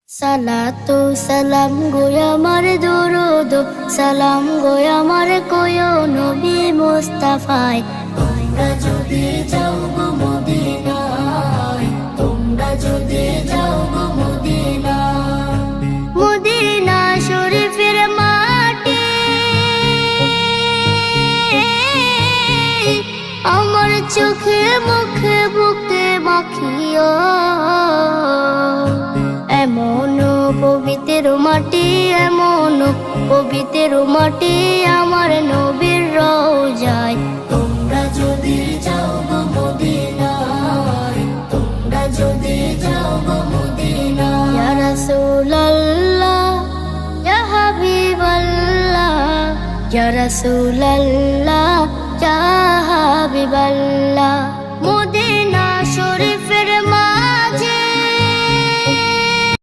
সালাতু সালাম গো আমার দরুদ সালাম গো আমার কোয় নবী মুস্তাফায়। তোমরা যদি যাও গো মদিনায়, তোমরা যদি যাও গো মদিনায়, মদিনা শরীফের মাটি আমার চোখে মুখে বুকে মাখিও। এমন পবিত্র মাটি, এমন পবিত্র মাটি আমার নবীর রওজায়। তোমরা যদি যাও গো মদিনায়, তোমরা যদি যাও গো মদিনায়। ইয়া রাসূলুল্লাহ ইয়া হাবিবাল্লাহ, ইয়া রাসূলুল্লাহ ইয়া হাবিবাল্লাহ।